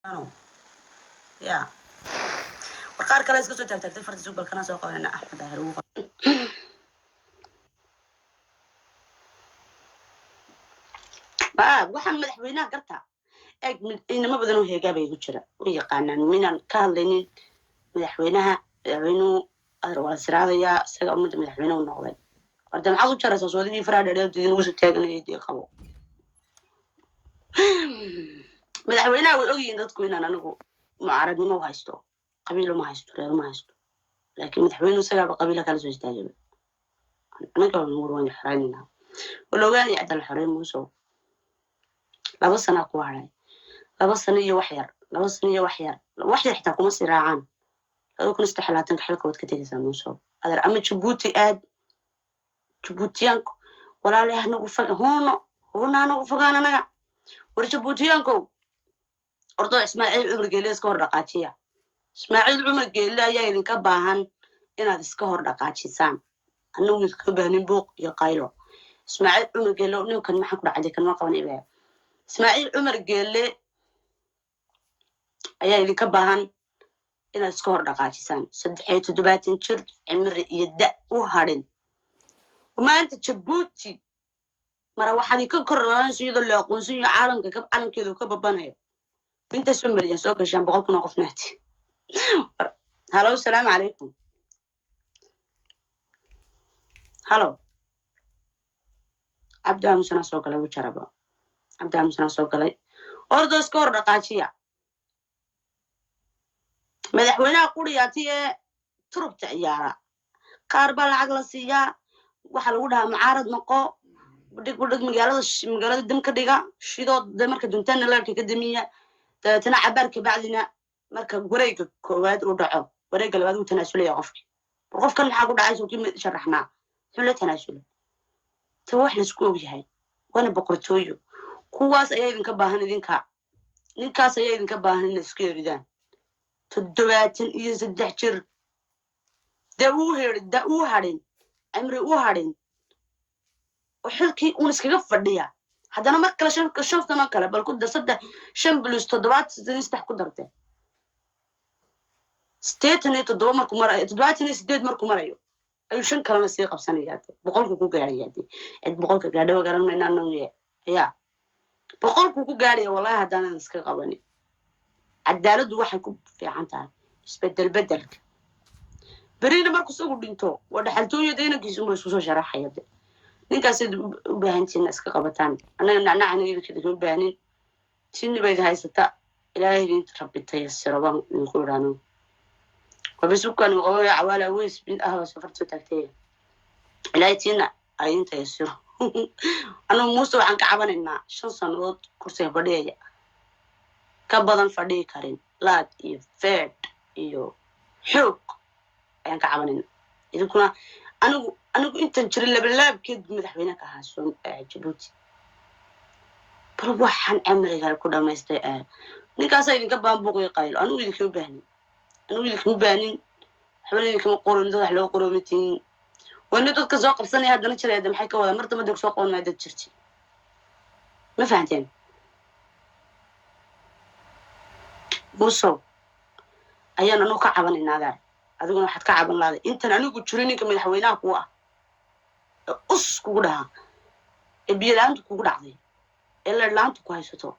أنا يا وقار كلا يسكتوا تكتك فرد زوج بالكناس وقال أنا أحمد هروق waxaan madaxweynaha gartaa eeg inama badan oo heegaabay igu jira u yaqaanaan minaan ka hadlaynin madaxweynuhu waa siraadayaa isaga ummadda madaxweyne u noqday horta maxaad u jaraysaa soodigii faraa dheereedin ugu soo taaganayay dee qabo madaxweynaha way ogyihiin dadku inaan anigu mucaaradnimo u haysto qabiil uma haysto reer uma haysto laakiin madaxweynuhu isagaaba qabiila kala soo istaagaba anaga nuur waan xaraynaa wala ogaanay cadal xarayn muuso laba sana ku haray laba sano iyo wax yar xitaa kuma sii raacaan adoo kun istaxlaatan ka xilka wad ka tegaysaa muuso adar ama Djibouti aad Djiboutiyaanku walaalahay anagu faga hoono anagu fagaan anaga war Djiboutiyaanku ordo Ismaaciil Cumar Geele iska hor dhaqaajiya Ismaaciil Cumar Geele ayaa idinka baahan inaad iska hor dhaqaajisaan anagu iska baahanin buuq iyo qaylo Ismaaciil Cumar Geele ninkan maxaa ku dhacay kan ma qaban ibaa Ismaaciil Cumar Geele ayaa idinka baahan inaad iska hor dhaqaajisaan 73 jir cimri iyo da u harin maanta Djibouti mara waxaad ka kornaan sidoo la aqoonsan yahay caalamka ka calankeedu ka babanayo inta Soomaaliya soo gashaan 100 kun oo qof naati halo salaam calaykum halo abdaa musana soo galay wajaraba abdaa musana soo galay ordo iska hor dhaqaajiya madaxweynaha quriyaati ee turubta ciyaara qaar baa lacag la siiyaa waxa lagu dhahaa mucaarad noqo dhig magaalada dam ka dhiga shidoo marka duntaana laarka ka damiya tana cabarka bacdina marka wareega koowaad uu dhaco wareega labaad uu tanaasulaya qofkan maxaa ku dhacay soo kii sharaxnaa xulay tanaasul ta wax la isku ogyahay wana boqortooyo kuwaas ayaa idinka baahan ninkaas ayaa idinka baahan in isku yeeridaan 73 jir da uu harin amri uu harin وحلكي ونسكجا فرديا هذا أنا ما كلا شفت أنا كلا بل كنت صدق شن بلوس تدوات تنستح قدرته ستيتني تدوم مركو مرة تدوات ستيت مركو مرة أيو شن كلام السياق بسنياتي بقولك كوكو قارياتي بقولك قاعدة وقارن من أنا وياه يا بقولك كوكو قاري والله هذا أنا نسكجا قبني عدالة واحد كوب في عنتها بدل برينا مركو سوق بنتو ودحلتو يدينا كيسون بسوسو شرح حياتي ninkaas u baahantiin iska qabataan anaga nacnacna kida u baahanin tin bay haysata ilaahay inta rabbitay sirabaan ku raano wabisukan oo awala wees bin safartu tagtay ilaahay tina ay inta yasiro anu muusto waxaan ka cabanaynaa 5 sanadood kursiga badheeya ka badan fadhii karin laad iyo feed iyo xoog ayaan ka cabanaynaa idinkuna anigu intan jirin labalaabkeed madaxweynaha ka haasoon Djibouti bal waxaan amriga ku dhameystay ninkaas ay idinka baanbuuqay qayl anigu idinka u baanin xabal idinka qorin dad wax loo qoroomitiin wana dadka soo qabsanay hadana jireed maxay ka wada martaba dad soo qoonay dad jirti ma fahanteen buso ayaan anu ka cabanaynaa adiguna waxaad ka caban laaday intan anigu jirin ninka madaxweynaha ku ah kugu dhaha biilaantu kugu dhacday laantu ku haysato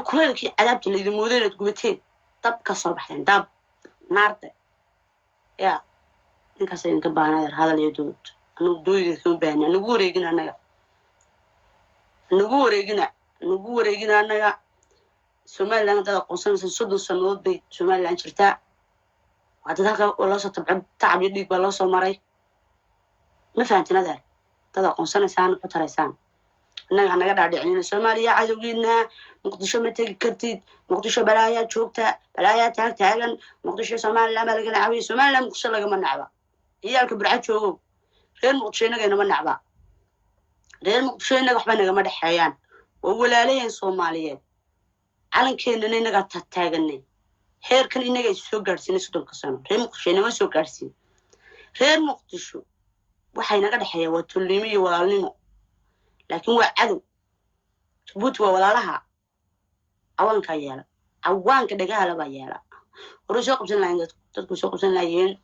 kuleelkii cadaabta la idin mooday inaad gubateen dab ka soo baxdeen dab naarta ya ninkaas idinka baahnaa hadal iyo dood anigu doodida kama baahna nagu wareegina anaga Somaliland dad aqoonsanaysa 30 sanadood bay Somaliland jirtaa hadda halka loo soo tacab iyo dhiig baa loo soo maray ma fahantinada dad aqoonsanaysan ku taraysaan annaga naga dhaadhicin Soomaaliya cadawgiina muqdisho ma tagi kartid muqdisho balaaya joogta balaaya taagan muqdisho Soomaaliland laga nacay Soomaaliland muqdisho laga ma nacba iyalka burcad joogo reer muqdisho inaga ma nacba reer muqdisho inaga waxba naga ma dhaxayaan oo walaalayeen Soomaaliyeed calankeena inaga taaganay heerkan inaga soo gaarsiinay 30 sano reer muqdisho inaga soo gaarsiin reer muqdisho waxay naga dhaxayeen waa tulliimo iyo walaalnimo laakiin waa cadow Djibouti waa walaalaha awanka yeela عوان كده جهلا بيالا ورجع قبضنا لين تدكو سوق قبضنا لين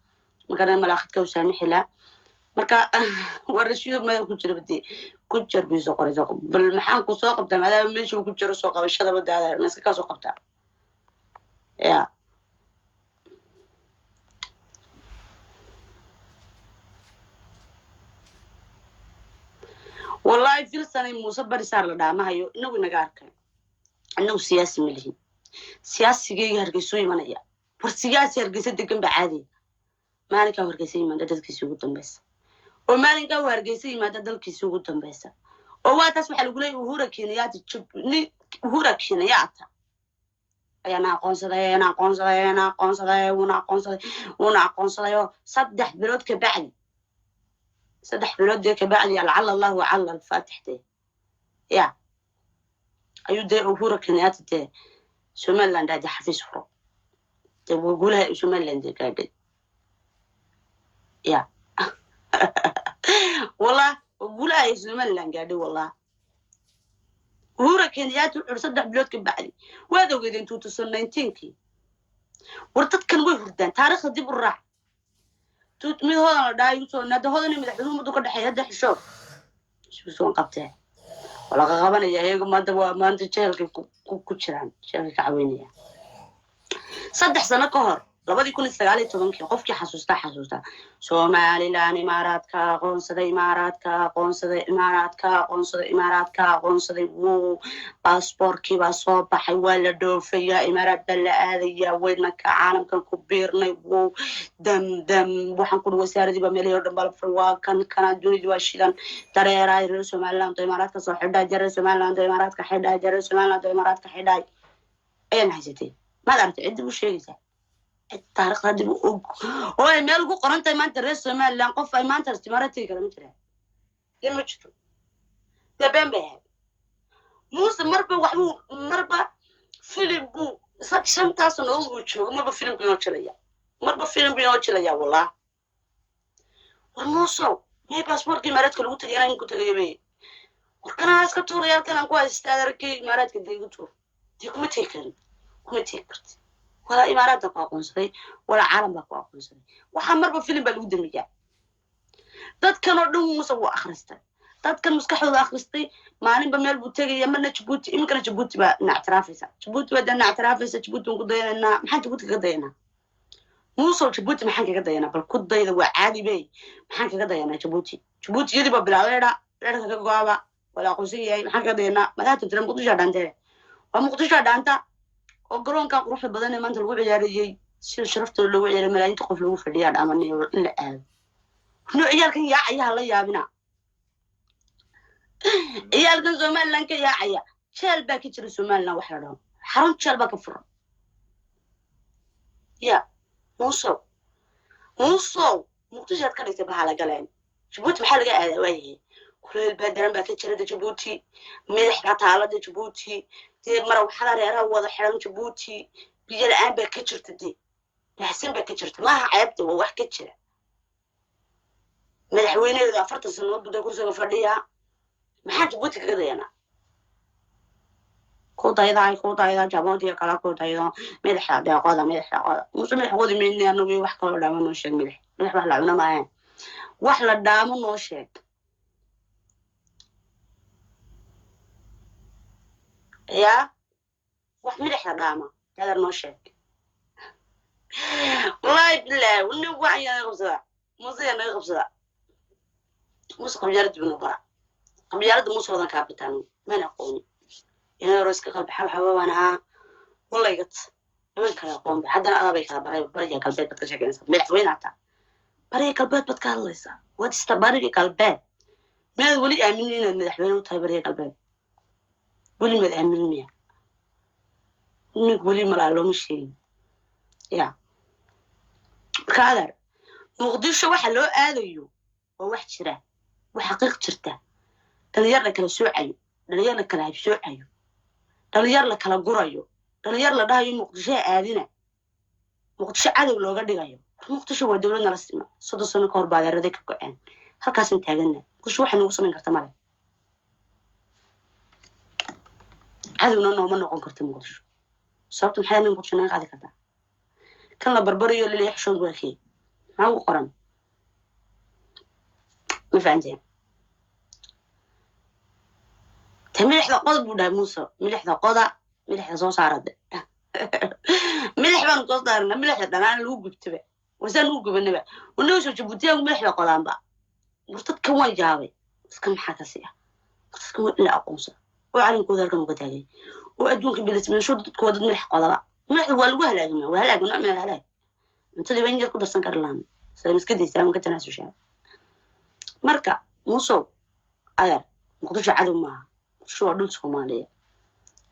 مكان ملاخت كوسامي حلا مركا ورشيو ما كجر بدي كجر بيسوق رزق بالمحان كسوق قبضنا هذا مش كجر سوق والشذا بدي هذا الناس كسوق قبضنا يا والله في السنة مصبر صار لدعمها يو إنه نجارك إنه سياسي ملهي سياسي جي هرجسوي منايا والسياسي هرجسد دكان بعادي ما لك هرجسي ما ده كيسو قدام بس وما لك هرجسي ما ده كيسو قدام بس وهو تسمح الجولي وهو كينيات تشوف وهو كينيات أنا قنصلة أنا قنصلة أنا قنصلة وأنا قنصلة وأنا قنصلة صدح بلود كبعدي صدح بلود كبعدي لعل الله وعلى الفاتح ده يا أيو ده وهو كينيات ده سومالندا دي حفيز فرو تقولها سومالندا كده يا والله قولها سومالندا دي والله هورا كينيات وصدق بلودك بعدي وهذا وقد انتو تصل 19 ورتد كان ويهردان تاريخ دي بالراح توت مي هذا دا يوسو نادا هذا مدحدون مدو كدحيا دحشو شو سو قبته ولا قبانيا هيغ ما انت جيلك ku jiraan sheekay ka caawinaya 3 sano ka hor 2019 qofkii xasuusta Soomaaliland imaaraadka aqoonsaday wuu baasaboorkii baa soo baxay waa la dhoofaya imaaraad baa la aadaya wayna ka caalamkan ku biirnay wuu dam waxaan ku wasaaradii baa meelayo dhan bal waa kan dunida waa shidan dareeray reer Soomaaliland imaaraadka soo xidhay jaray Soomaaliland imaaraadka xidhay jaray Soomaaliland imaaraadka xidhay ayaan haysatay ما أعرف عندي وش شيء ذا التاريخ هذا هو المال جو قرنت ما أنت رئيس مال لان قف ما أنت استمرتي كلام ترى لما شفتوا تبين به موسى مربى فيلم بو صد شمتة سنة وشو مربى فيلم بينوتشليا والله والموسى ما باسبور كي مرات كل وقت أنا كنت جايبه وكان ناس كتور يا كان أقوى استادركي مرات كده يقولوا تيكم تيكن كم تيكرت ولا إمارات أقوى صدي ولا عالم أقوى صدي وحمر بفيلم بالود المجال دad كانوا دون مسوى آخرسته dad كان مسكحوا آخرستي ما أنا بميل بوتيجي يمنا جبوتي يمكن جبوتي بقى نعترافيسا جبوتي بدنا نعترافيسا جبوتي نقضينا إن محن جبوتي قضينا موصل جبوتي محن قضينا بل كضي ذو عادي بي محن قضينا جبوتي يدي ببلاغيرا لا كجوابا ولا قصية محن قضينا ما لا تدري مقدش عدانته ومقدش عدانته وقرون كان روح بدنا ما أنت الوعي جاري شرفت الوعي على ملايين تقف له في الرياض أماني لا نوع عيال كان يا الله يا بنا عيال كان زمان لانك يا عيا شال باكي ترى زمان لا وحرام حرام شال باك فرام يا موصو مقتجات كانت تبها على قلين جبوتي محل قاعد وجهي كل البدران باكي ترى جبوتي ملح قطعة جبوتي دي مرة وحلا ريرها وضع حرام جبوتي بيجي الآن باكي ترى دي لحسين باكي ترى ما عيبته هو وحكي ترى مدحوينه إذا فرت السنوات بدأ كل سنة فرديها ما حد جبوتي كذا أنا كوتا إذا جابوتي كلا كوتا إذا مدح ده قاضي مش مدح قاضي مني أنا بي وحكي ولا ما نوشك مدح وحلا عنا معاه وحلا دام نوشك يا مدح دامه هذا نوشك والله بالله والنوع يا غبزة مزيان يا غبزة موسى قبيلة بنوبرا قبيلة موسى وضن كابتن ما نقول أنا رئيس قلب حبة وأنا والله قلت من كان يقوم حتى أنا بيك بريء قلبي بتكشف إنسان ملح وين عتا بريء قلبي بتكاليسا وتستبرئ قلبي ما ولي أمينين الملح وين وتهاي بريء قلبي ولي ما أمينين نقولي ملالهم شيء يا كذا مقديش واحد لو آذيو وواحد شراه وحقيقة شرته دليار لك السوعي دليار لك السوعي دليار لك الجرايو دليار لده يوم مقدشة آذينا مقدشة عدو لو قد جايو مقدشة ودولنا رسمة صد سنة كوربا يردك كأن هالكاس انتاجنا مقدش واحد نوصل من كرتمالي عدو نو من نقول كرت مقدش صوت محل من قدشنا قاعد كذا كان بربريو اللي يحشون وكي ما هو قرن ما فهمتين تملح ذا قضب وده موسى ملح ذا قضع ملح ذا صوص عرض ملح بان قصدرنا ملح ذا أنا لو جبت بقى وزن لو جبنا بقى ونوش جبتيه وملح ذا قضام بقى ورتد كون جاوي بس كم حكاسية بس كم لا أقوسه وعلم كذا كم قتالي وأدونك بالاسم شو تكود ملح قضاء ملح والوهلا جماعة وهلا جماعة من هلا أنت اللي بينجر كده سنكر لام سلام سكدي سلام كتر ناس وشاب مركا موسو أير مقدرش عدو معها شو عدول سومالية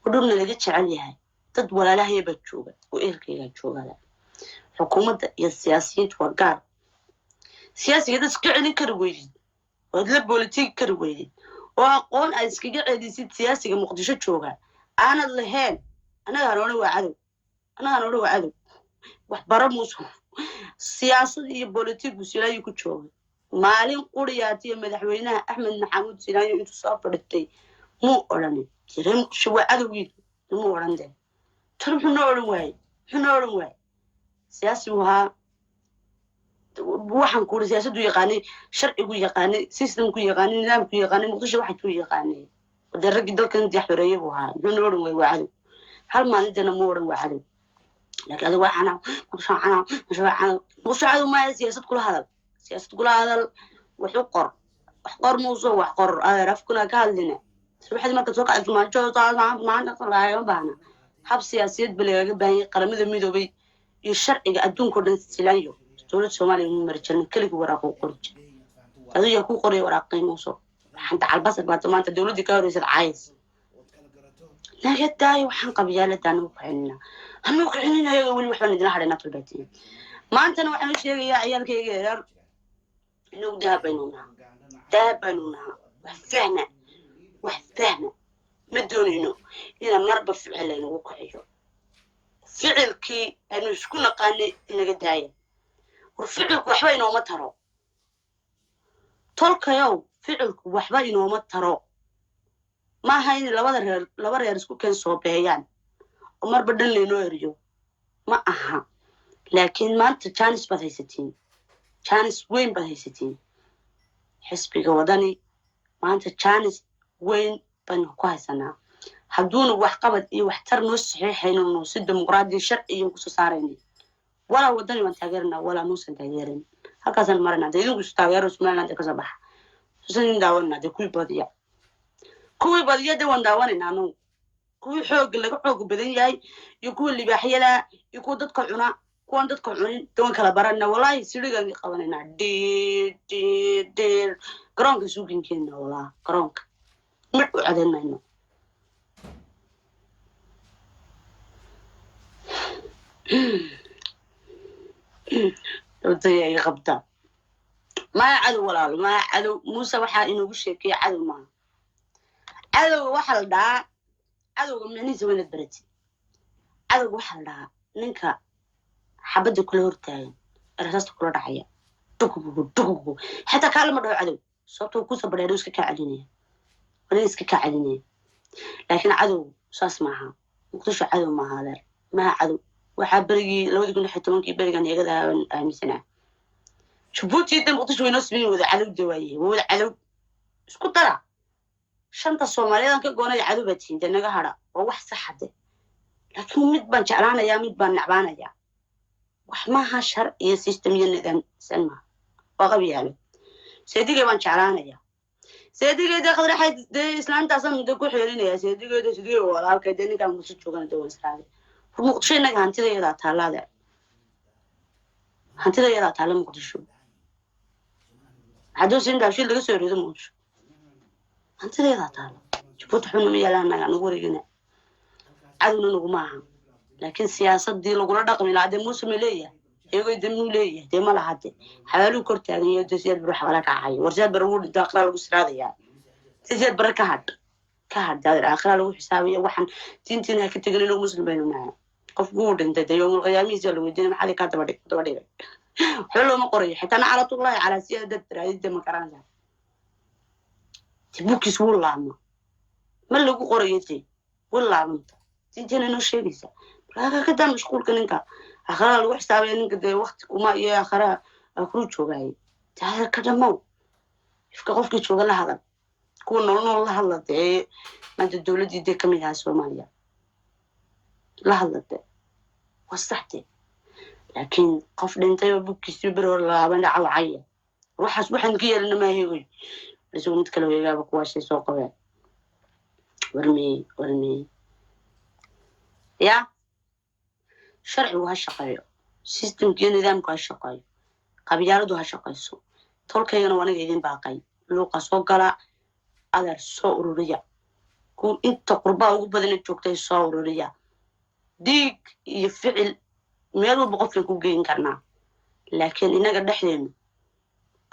ودولنا لقيتش عليها تد ولا لا هي بتشوفه وإيركي بتشوفه لا حكومة السياسيين توقع سياسي هذا سكعني كرويد وهذا بوليتيك كرويد وأقول أسكيج عدي سياسي مقدرش تشوفه أنا اللي أنا هنقول وعدو أنا هنقول وعدو وحبر موسو سياسة هي بوليتيك وسيلاي كتشوفه maalin quriyaatiyo madaxweynaha axmed maxamuud sinaayo intuu soo fadhistay muu odhanin jireen shuwa cadowgiisu muu odhan dee tan muxuu noo odhan waaye siyaasi buu ahaa waxaan kuuri siyaasaddu yaqaanay sharcigu yaqaanay systemku yaqaanay nidaamku yaqaanay muqdisho waxay ku yaqaanay wadee raggii dalkan intii xoreeye buu ahaa muxuu noo odhan waaye waa cadow hal maalintana muu odhan waa cadow laakiin adiga waa canaw muqdisho cadow maaha siyaasad kula hadal سياسة كل هذا وحقر موضوع وحقر عرف كنا كهلنا واحد ما كتوقع الجماعة جو طالع معنا طلع يوم بهنا حب سياسيات بلي بهي قرم ذا ميدو بي الشرع أدون كردن سلانيو دولة الصومالية من مرجان كل ورقة قرج هذا يكون قري ورقة موضوع حتى على البصر بعد ما أنت دولة كارث العايز لا جداي وحن قبيلة تانو وقعنا هم وقعنا يا ولي وحنا ندنا على نطل بيتين ما أنت نوع مش يا عيالك يا إنه دابنونا وحفهنا مدونينو إذا مربى فعلنا وقعيو فعل كي أنو شكون قاني إنك داية وفعلك وحبين وما ترى تلك يوم فعلك وحبين وما ترى ما هاي لبر يرسكو كان صوبيان ومر بدن لي نوريو ما أها لكن ما أنت كانس بثيستين جانس وين بهيستين حسبي وداني ما أنت جانس وين بنقاسنا حدون وحقبت إيه واحترم الصحيح إنه نصير ديمقراطي شرعي وكسو صاريني ولا وداني ما تغيرنا ولا نوصل تغيرين هكذا المرنا ده يوم كسو تغيروا سمعنا ده كصباح سنين داولنا ده كوي بديا ده وان داولنا نانو كوي حوق اللي حوق بدين جاي يكون اللي بحيلا يكون ضدك عنا كون dadka cunin toon kala barana wallahi sirigan qabanayna deer garoonka suuqinkeena wallahi garoonka mid u cadeynayno dadaya qabta ma cadu walaal ma cadu Muuse waxa inuu sheekay cadu ma cadu waxa la dhaa cadowga micnihiisa wada barati cadowga waxa la dhaa ninka حبدي كل هرتاين رأسته كل رعية دقو حتى كلمة ده عدو صوته كوسة بريروس كعدينية بريروس كعدينية لكن عدو صاص معها مقدش عدو مع هذا ما عدو وحبري لو يقول حتى ممكن يبرق أن يقدر مثلا شوفوت جدا مقدش وينص مني وذا عدو دوايه وذا عدو اسكت ترى شنطة الصومالية كقولنا عدو بتين ده نجهرة وواحد صحته لكن مدبان شعرانة يا مدبان نعبانة يا وحماها شر يا سيستم يندن سلمى وغبي يعني سيدي كمان شعرانة يا سيدي كده خضر حد ده إسلام تصم ده كل حيرين يا سيدي كده سيدي ولا كده إني كان مسوي شو كان ده وإسرائيل فمقدش إنك هنتي ده يلا تعالى ده هنتي ده يلا تعالى مقدش شو عدو سين ده شيء اللي يسوي ده مقدش هنتي ده يلا تعالى شوفوا تحنا ميلا أنا نقول يجينا عدو نقومها لكن سياسة دي لو قلنا رقم العادة موسم ليه يقول يدمنوا ليه ده ما له حد حوالي كرت يعني يدسيات بروح على كعاي ورجال برود داخل الأسرة هذه تجيت برا كهاد هذا آخر له حسابي وحن تنتين هيك تقول له مسلم بيننا قف جود أنت ده يوم القيامة يزلوا يدين محل كاتب بدي حلو ما قري حتى أنا على طول على سيادة هذه ما كرنا تبوك يسول الله ما اللي قريتي والله أنت تنتين إنه شيء بيسا laaga ka daa mashquulka ninka akhraa lagu xisaabaya ninka dee waqti kuma iyo akhraa akhru joogay taa ka dhamo ifka qofkii jooga la hadal kuwa nolol la hadla dee maanta dawladii dee kamid ah Soomaaliya la hadla dee wasaxtay laakiin qof dhintay oo bukkiisii bir hor laaban dhacay waxaas waxaan ka yeelna ma heegoy isoo mid kale weegaaba kuwa shay soo qabay warmi ya sharcigu ha shaqeeyo systemkii nidaamku ha shaqeeyo qabyaaladu ha shaqeyso tolkaygana wanaga idin baaqay luuqa soo gala adar soo ururiya ku inta qurbaa ugu badan joogtay soo ururiya diig iyo ficil meel walba qofka ku geyn karnaa laakiin inaga dhexdeenu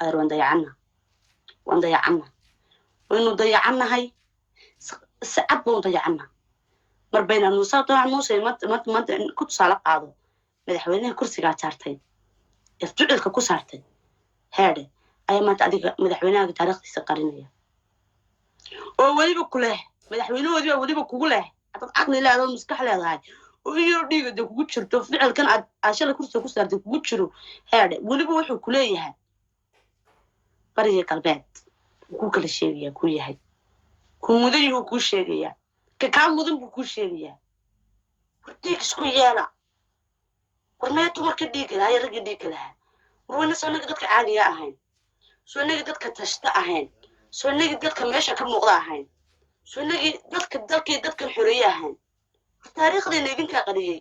adar waan dayacana waynu dayacanahay sacad baan dayacana mar bayna Muuse ku tusaale qaado madaxweynaha kursiga saartay ficilka ku saartay heede ay maanta adiga madaxweynaha taariikhdiisa qarinaya oo waliba ku leh madaxweynahoodii waliba kugu leh dad aqli leedahay maskax leedahay oo iyo dhiigada kugu jirto ficilkan aad shalay kursiga ku saartay kugu jiro heede waliba wuxuu ku leeyahay bariga qalbeed ku kala sheegaya ku yahay ku mudayo ku sheegaya ka mudan buu ku sheegaya wardiig isku yeela warmeetu marka dhiigala ay rag dhiigala wana sanaga dadka caadiga ahayn sanaga dadka tashta ahayn sanaga dadka meesha ka muuqda ahayn sanaga dadka xuriya ahayn taariikhdeena idinka qariyay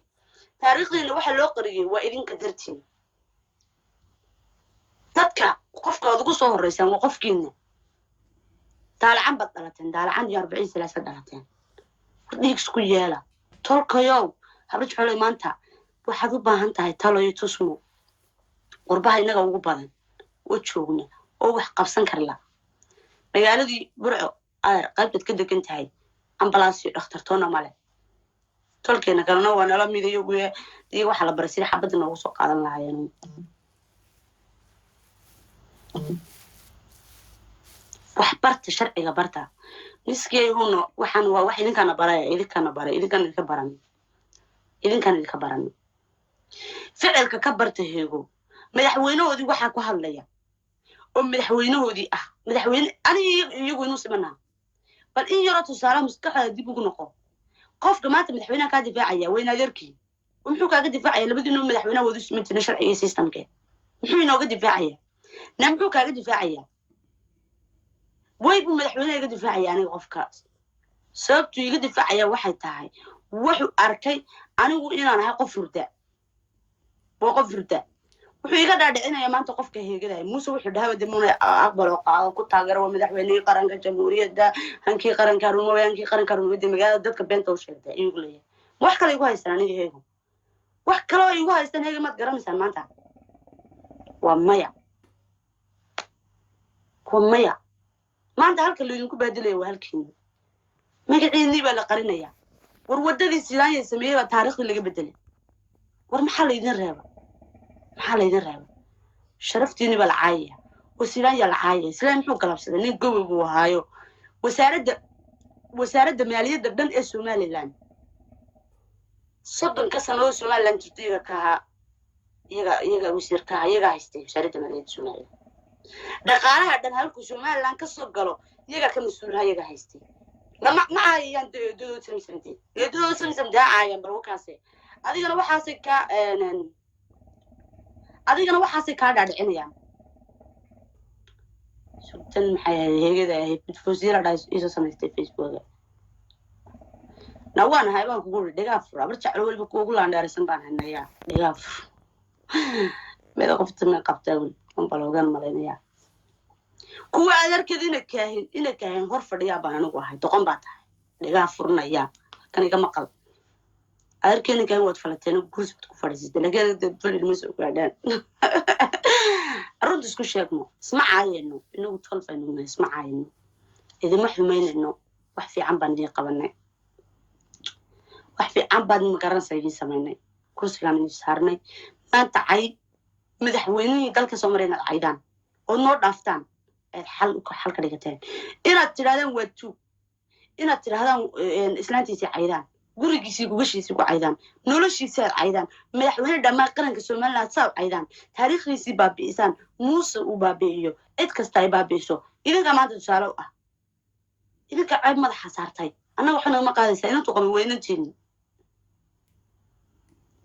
taariikhdeena waxa loo qariyay waa idinka dartiin dadka qofka ugu soo horeeysan waa qofkiina taalacan bad dhalateen taalacan 40 sano dhalateen wardiig isku yeela tolkayow habrij xulay maanta waxaad u baahan tahay talo iyo tusmo qurbaha inaga ugu badan oo joogna oo wax qabsan karla magaaladii burco qaybta ka degan tahay ambalaas iyo dhakhtartoona male tolkeena kalena waa nala midayo iyo waxa la barasay xabadna ugu soo qaadan lahaayeen wax barta sharciga barta miskii huno waxaan waa wax idinkana baran ficilka ka barta heego madaxweynahoodii waxa ku hadlaya oo madaxweynahoodii madaxweyne iyagu inuu simanaa bal in yaro tusaale maskaxda dib ugu noqo qofka maanta madaxweynaha ka difaacaya wayna adeerkii wuxuu kaaga difaacaya labadiina madaxweynahoodii simantina sharciga systemka wuxuu inooga difaacaya muxuu kaaga difaacaya waybu madaxweynaha iga difaacaya aniga qofkaas sababtu iga difaacaya waxay tahay wuxuu arkay anigu inaan ahay qof furda wuxuu iga dhaadhicinaya maanta qofka heegaday Muuse wuxuu dhahay demoona aqbalo qaado ku taageero madaxweynaha qaranka jamhuuriyadda hankii qaranka rumoobay magaalada dadka beenta u sheegtay iyagu leeyahay wax kale igu haystaan aniga heego wax kale igu haystaan heego mad garanaysan maanta waa maya maanta halka leedinku baadilay waa halkiina magaciini baa la qarinaya war wadadii Silaanya sameeyay taariikhda laga bedelay war maxaa leedin reeba sharaftiini baa la caayay Silaanya la caayay Silaanya muxuu galabsaday nin gobol uu haayo wasaaradda maaliyadda dhan ee Soomaaliland soddon ka sano Soomaaliland jirtay ka iyaga wasiirka iyaga haystay wasaaradda maaliyadda Soomaaliland dhaqaalaha dhan halku Soomaaliland ka soo galo iyaga ka mas'uul iyaga haystay lama ayaan doodo samsamti ayaan barwakaasay adigana waxaasay ka dhaadhicinayaan sultan maxay heegada ahayd wasiir dhaas iso samaystay Facebook nawaan hayban kugu dhigaafur abar jaclo walba kugu laandheersan baan hanayaa dhigaafur meel qoftan qabtaa baloogan maleynaya kuwa adeerkeedina kaahin hor fadhiya baan anigu ahay doqon baa tahay dhigaa furnaya kan iga maqal adeerkeedina kaahin waad falateen kursi ku fadhiisatay laakiin dad ma soo gaadhaan runta isku sheegno ismacaayno inagu tolfayno ismacaayno idima xumeynayno wax fiican baan idin qabanay wax fiican baan magaranaysaa idin samaynay kursigaan idin saarnay maanta cay madaxweynihii dalka Soomaaliyeed caydaan oo noo dhaaftaan xal ka dhigateen inaad tirahdaan waa tuug inaad tirahdaan islaantiisa caydaan gurigiisii gugashiisii ku caydaan noloshiisii aad caydaan madaxweyne dhammaan qaranka somaliland saa caydaan taariikhdiisii baabi'isaan muuse uu baabi'iyo cid kasta ay baabi'iso idinka maanta tusaale u ah idinka ceeb madaxa saartay annaga waxaa nagama qaadaysaa inantu qaban weynanteeni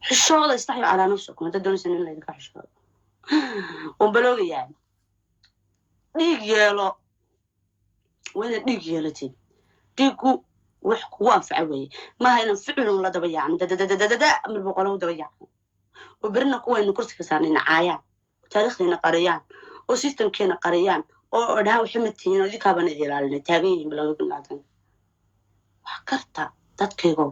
xishooda istaxyo calaa nafsakum hadda doonaysan in laydinka xishoodo oon baloogayaa dhiig yeelo wayna dhiig yeelatid dhiiggu wax kugu anfaca weeye maaha inaan ficilun la daba yaacno dadadadadada amar boqolow daba yaacno oo berina kuwaynu kursiga saarnayna caayaan oo taariikhdeena qariyaan oo systemkeena qariyaan oo dhahaan waxay matihiin oo idinkaabana ilaalinay taagan yihiin bilowga bilaadan wax karta dadkaygo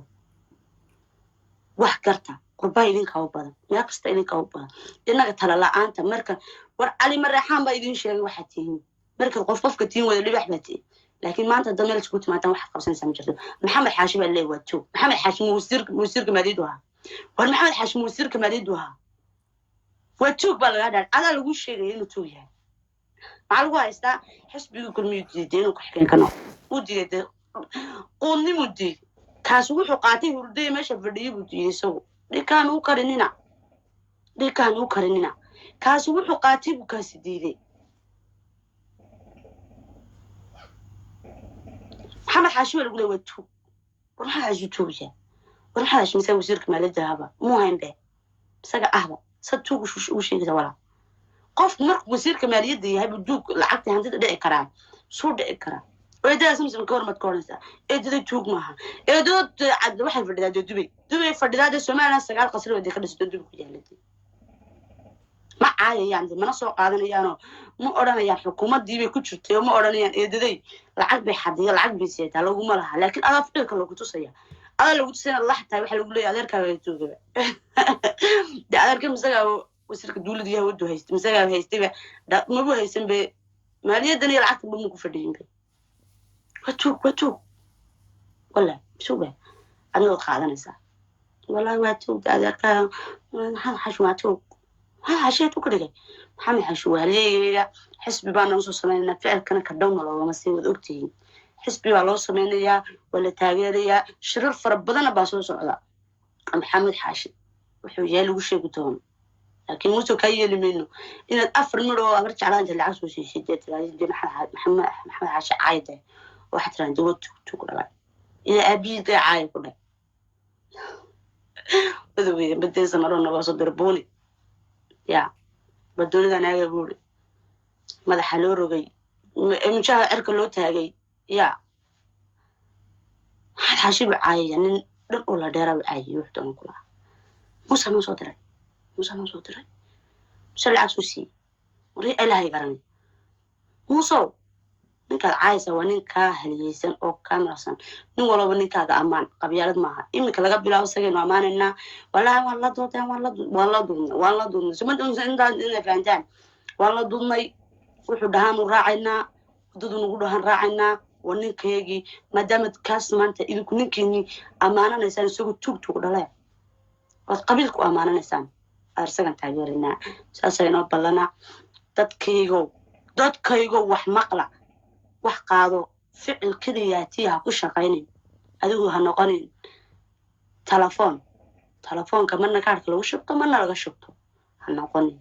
wax karta qurbaa idinkaa u badan meel kasta idinkaa u badan inaga tala la-aanta marka war cali mareexaan baa idin sheegay waxaad tihiin markaad qofka tihiin wada dhibax baa tihiin laakiin maanta dad meel isku timaadaan waxaad qabsanaysaa ma jirto maxamed xaashi baa leeyahay waa joog maxamed xaashi wasiirka maaliyadd ahaa war maxamed xaashi wasiirka maaliyadd ahaa waa joog baa lagaa dhaar adaa lagu sheegaya inuu joog yahay maxaa lagu haystaa xisbiga kulmiyu diiday inuu ku-xigeen ka noqdo uu diiday quudnimu diiday kaasi wuxuu qaatay hurdaya meesha fadhiyo buu diiday isagu dhikaan u karinina kaasi wuxuu qaatay buu kaasi diiday محمد حاشي ولا قولي وتو وراح أجتوجه وراح أجي مسوي سيرك مال الذهب مو هين به سجى أهبا صدقوا وش كذا ولا قف مرق وسيرك مال يدي هاي بدوك العقد هندي ده إكرام صور ده إكرام وإذا اسمه كور ما تكورنسا إذا ده توق معها إذا عد واحد في الدنيا دبي في الدنيا سمعنا السجال قصير ودي خلص دبي كجالتي ما عاية يعني ما نسوق قادنا يعني ما أرانا يعني حكومة دي بيكون شرطي وما أرانا يعني إيه العقد بيحدي العقد بيسيتها لو ما لها لكن أنا أفكر لو كنت صيا أنا لو كنت سنة الله حتى وحلو يقول لي أدرك هيتوجب ده أدرك مسجى وسيرك الدولة دي هودو هيست مسجى هيستبع ده ما هو هيسم ب ما ليه الدنيا العقد بمكو فردين به وتوك ولا شو به أنا لو خالنا سا والله وتوك ده أدرك أنا حشو وتوك حشيت وكذا محمد حشوه ليه حسبي بقى نوصل سمعنا فعل كنا كدونا لو ما سوى ذوقتي حسبي والله سمعنا يا ولا تاجرية شرر فربنا باسوس على محمد حاشي وحوجال وش يقولون لكن مو تكيل منه إن الأفر مرة أمرت على أنت العصر شديت لازم محمد حاشي عايده واحد عنده تقول لا إذا أبي ذا عايد كله بدي زمرنا بصدر بولي يا بدون أنا أقول ماذا حلو رجي مشاه أركل لو تاجي يا حاشي بعاي يعني ولا دارا بعاي يحتون كلها موسى ما صدري موسى العسوسي وري إله يقرني موسى نك عايزة ونك هليسن أو كامرسن نقوله ونك هذا أمان قبيلة معها إمك لقى بلا وسجن أمان إننا والله دون ثم دون إن فانتان والله دون وحدها مراعينا ودون نقولها راعينا ونك يجي ما دامت كاس ما أنت إذا كنتي أمانة نسان سوق توك ولا قبيلك أمانة نسان أرسلنا تاجرنا سأسينا بلنا دتكيجو وحمقلا wax qaado ficil kaliyaatiha ku shaqeynay adigu ha noqonin telefoonka marna kaarka lagu shubto marna laga shubto ha noqonin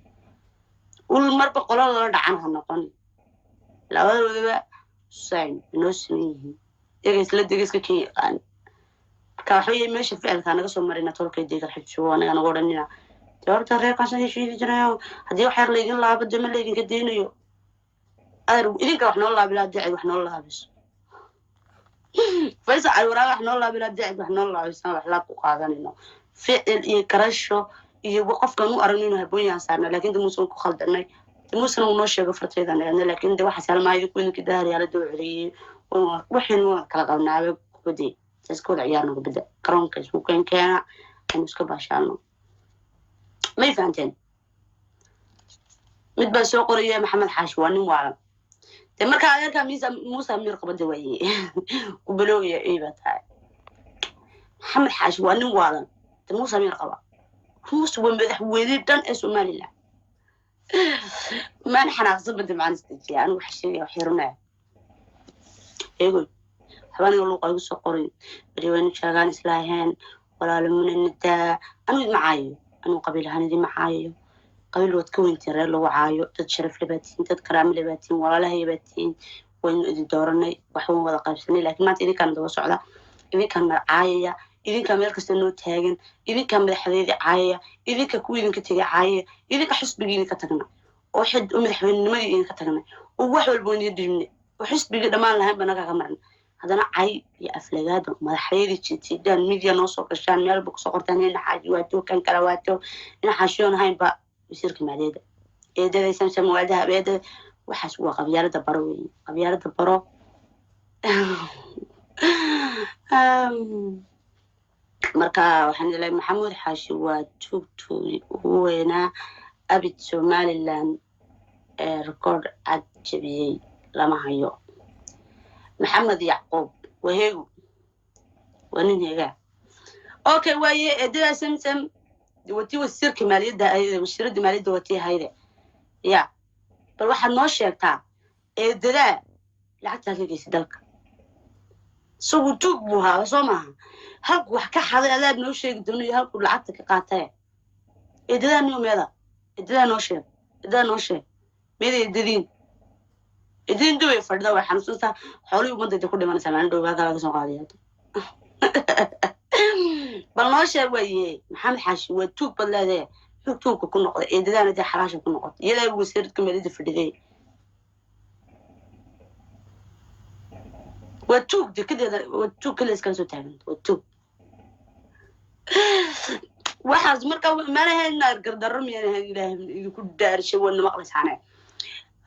ul marba qolada la dhacan ha noqonin labadooda sayn inoo sameeyeen iyaga degiska ka yaqaan ka waxay meesha ficilka naga soo marina tolkay deegal xigso anaga naga oranina doorta reeqasan heshiis jirayo hadii wax yar leedin laabada ma leedin ka deenayo إذا كنا الله بلا داعي وإحنا الله بس فيسأل وراء إحنا الله بلا داعي وإحنا الله بس نروح لا تقاعدنا إنه في يكرشوا يوقف كانوا أرنينه هبويا صارنا لكن ده موسم خالدنا موسم ونوشة قفرت هذا لكن ده واحد سلام يكون كده على دوري وحين كلا قلنا بدي تسكول عيارنا بدأ كرون كيس ممكن كان نسكب عشانه ما يفهمتين متبى قرية محمد حاشواني وعلم تمرك على كم موسى من رقبة دوائي وبلوية إيه بتاعي محمد حاشواني وعلم موسى من رقبة موسى ومدح ويدان اسمه مال الله ما نحن أغصب بدي معنا استجيان وحشي وحيرنا يقول حباني يقولوا قايو سقرين بريوين شاغان إسلاهين ولا لمن النتا أنا معايو أنا قبيل هاني دي معايو قبيل وتكون ترى لو عايو تتشرف لباتين تتكرام لباتين ولا لهي باتين وين إذا دورني وحوم ولا قابسني لكن ما تيجي كان دوس على إذا كان عاية إذا كان ملك سنو تاجن إذا كان مدحدي عاية إذا كوين كتير عاية إذا كحس بجيني كتجنا واحد مدحوين ما يجيني كتجنا وواحد البون يدرمني وحس بجد ما لها بنا كمان هذا أنا عاي يا أفلجاد مدحدي تيجي الميديا نص وكشان مال بقصقرتني إن حاجواتو كان كرواتو إن حشون هاي بقى يصير كماليد إيه ده يسمى موادها بيده وحش وقبيلة دبروي قبيلة دبرو marka waxaan ilaa maxamuud xaashi waa joogtooy weynaa abid somaliland record cad jabiyey lama hayo maxamed yacquub waheegu waa nin heegaa okay waaye eedada samsam watii wasiirka maaliyadda wasiiradda maaliyadda watii hayde ya bal waxaad noo sheegtaa eedada lacagta ka geysa dalka سو توك بوها وصومها هلك وحكا حدا لا بنوشي الدنيا هلك ولعبت كقاطع إدلان يوم يلا إدلان نوشي إدلان نوشي ميدي إدلين إدلين دوي فردا وحنسوسا حولي ومدة تقول ما نسمعن دوي هذا هذا سواليات بالنوشي وياه محمد حاشي وتوك بالله ده توك كل نقطة إدلان ده حراشة كل نقطة يلا وسيرت كمالية فردي وتوك دي كده وتوك كل إسكان سوتاعن وتوك واحد مركب ما له النار قدرهم يعني يكون دار شيء ولا مقلس عنه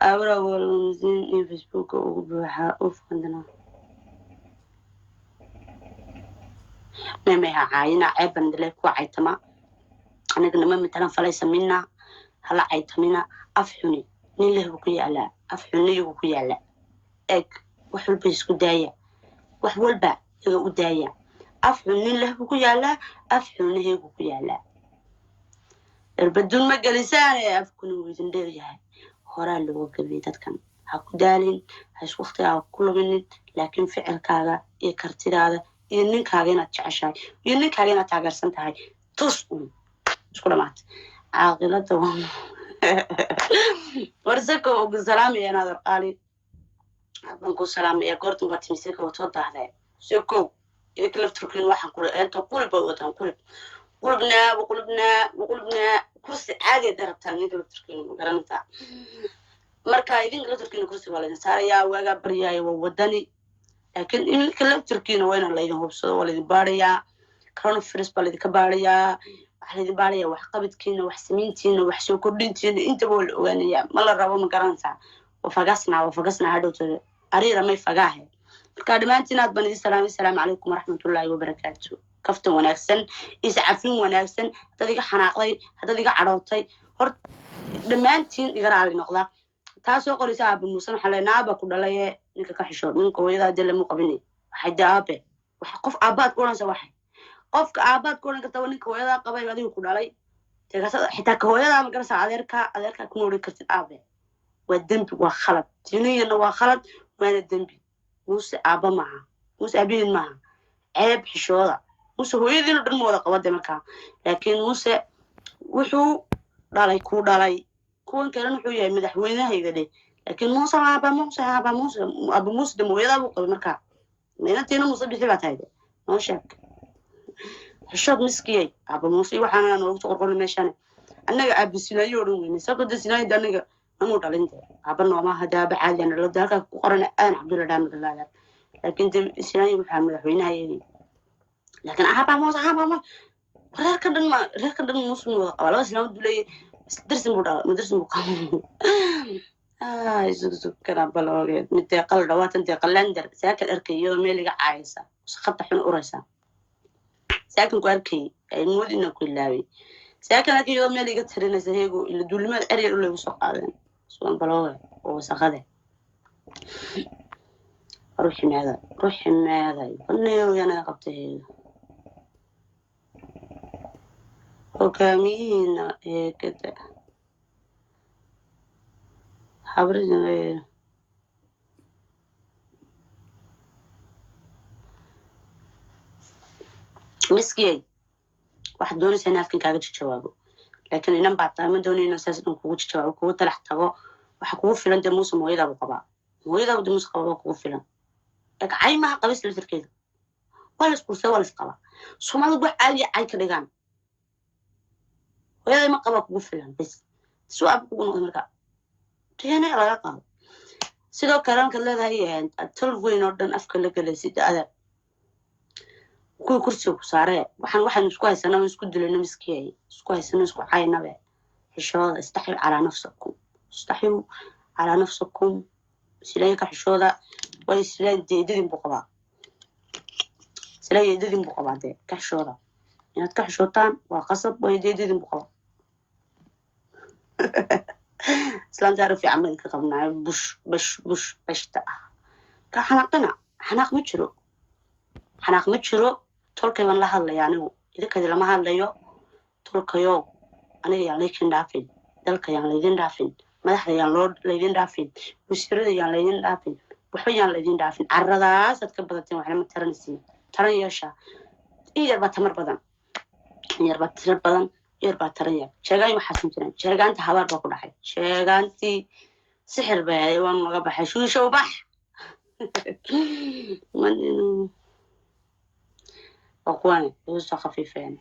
أورا والمزين فيسبوك وبروحها أوف عندنا ما عاينا عيب عندك وعيتما أنا قلنا ما مثلا فليس منا هلا عيتمنا أفحني نيله بكي على أفحني بكي على إك وحول بيسكو دايا وحول با يقو دايا أفحني له بكي على أفحني بكي على البدون ما جلسان أفكون ويزندير جاي هرا اللي وقبي تتكلم هاكو دالين هاش وقتي هاكو كل مني لكن فعل كاغا يكرتي هذا ينين كاغينا تعشاي ينين كاغينا تعجرسنت هاي تصقون شكرا مات عاقلة دوام ورزقه وبالسلام يا نادر قالي بنقول سلام يا قرط وبتمسك وتوضع هذا سكو يكلف تركين واحد كل أنت كل بوتهم كل وقلبنا كرسي عادي دربتها يكلف تركين وقرنتها marka idin kala turkiina kursi wala saaraya waaga baryaay wadani laakiin in kala turkiina wayna leeyahay hubsado wala baariya coronavirus bal idinka baariya waxa idin baariya wax qabadkiina wax samiintiina wax soo kordhintiina inta wal ogaanaya ma la rabo ma garanaysa wafagasna hadhowto ariira may fagaahe marka dhamaantiin aad baan idin salaamay assalaamu calaykum waraxmatullaahi wabarakaatuh kaftan wanaagsan iscafin wanaagsan dadiga xanaaqday dadiga cadhootay hor dhamaantiin iga raali noqda taasoo qoraysa aaba muusan xaleenaaba ku dhalay ninka ka xishood ninka hooyada dal mu qabinay waxay daabe wax qof aabaad ku oranaysa waxay qofka aabaad ku oran kartaa ninka hooyada qabay adigu ku dhalay tagaasada xitaa ka hooyada ma garasa adeerka ku noori kartid aabe waa dambi waa khalad tiniyana waa khalad waana dambi muuse aaba maaha muuse abiin maaha ceeb xishooda muuse hooyadiina dhan wada qabada markaa laakiin muuse wuxuu dhalay ku dhalay كون كلام حويه مدحوينها يقدي لكن موسى أبو موسى دم ويدا أبو قبل مركا مين تينا موسى بيحبات هيدا ما شك الشاب مسكين أبو موسى وحنا نروح تقرقون مشان أنا أبو سيناي يوروني سأقول سيناي ده أنا أموت على أنت أبو ما هذا بعد أنا لو ذاك قرنا أنا عبد الله دام الله لكن تم سيناي وحنا مدحوينها يدي لكن أبو موسى ركض موسى ولا سيناي دولي درسم بودا مدرسم بقام زوج كلام بلوغ متقل دوات انتقل لندر ساكن اركي يوم ميلي عايسه خط حن اوريسا ساكن كاركي المود انه كلاوي ساكن اركي يوم ميلي ترينسا هيغو اللي دولماد اريا لو سو قادن سوان بلوغ او سخده روحي ماذا قلنا انا قبته وكامين كده حبرنا مسكي واحد دوني سنة أفكن كاغا جوابه لكن إنما بعد ما دوني نساس إنه كوجو جوابه كوجو تلحتاجو وحكوه فلان دموس مويدا بقبا مويدا ودموس قبا كوجو فلان لك عاي ما قبيس لتركيز ولا سكوسة ولا سقبا سوما لو عالي عاي كدغان ويا ما قبا كوجو فلان بس سؤال كوجو نمرك تهنا لا قال sidoo kale aan kala leedahay tol weyn oo dhan afka la galaysid adag ku kursi ku saaree waxaan isku haysanaa isku dilayna miskiyay isku haysanaa isku caynaba xishooda istaxil ala nafsakum silayka xishooda way silay deedin buqaba de ka xishooda inaad ka xishootaan waa qasab way deedin buqaba islaan تعرف يعمل كقبنا بش بشتا كحناقنا حناق متشرو تركي من لها اللي يعني إذا كذا لما هالليو تركيو أنا يعني كن دافين ذلك يعني ليدين دافين ما دحر يعني لورد ليدين دافين وسيرد يعني ليدين دافين وحي يعني ليدين دافين عرضاس أتكبرتين وحنا مترنسين ترى ياشا إيه بتمر بدن يربا تريا شيغان ما حسن جيران شيغانتي habar ba ku dhaxay sheeganti sixir bay waan laga baxay shuusho bax man aqwaan oo soo khafiifeen